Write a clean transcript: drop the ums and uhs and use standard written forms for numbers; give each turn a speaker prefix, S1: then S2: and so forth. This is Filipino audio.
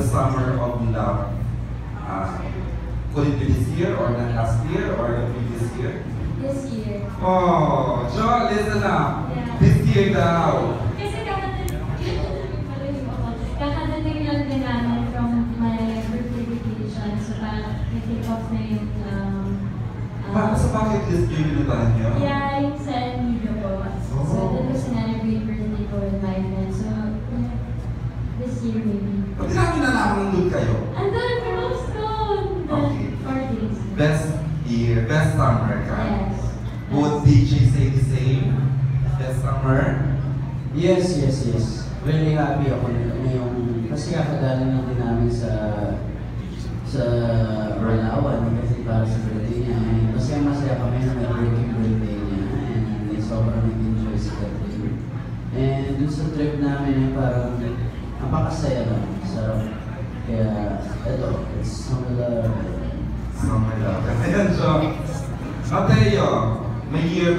S1: summer of love? Could it be this year or not last year or the previous year?
S2: This year.
S1: Oh, Jo, listen up.
S2: Yeah.
S1: This year daw.
S2: Kasi kakadating lang din namin from my birthday vacation. So parang nag-take off na yung
S1: Sa bucket list yung binutahan niyo?
S2: yeah, yung sa video ko. So that was another great birthday ko with my friends. So yeah, this year maybe.
S1: Pati namin nalaman nandun kayo.
S2: Andun, pero I was gone.
S1: Okay.
S2: 4 days.
S1: Best year, best summer ka?
S2: Yes.
S1: Would DJ say the same? Best summer?
S3: Yes. Really happy ako ngayong kasi kakadali lang din namin sa Orlawan kasi para sa birthday niya. Masaya kami na may breaking birthday niya and sobrang nag-enjoy sa birthday. And dun sa trip namin parang napakasaya lang, sarap. Kaya eto, it's summer love.
S1: Summer love. Ayan, Jo. Mateo, may year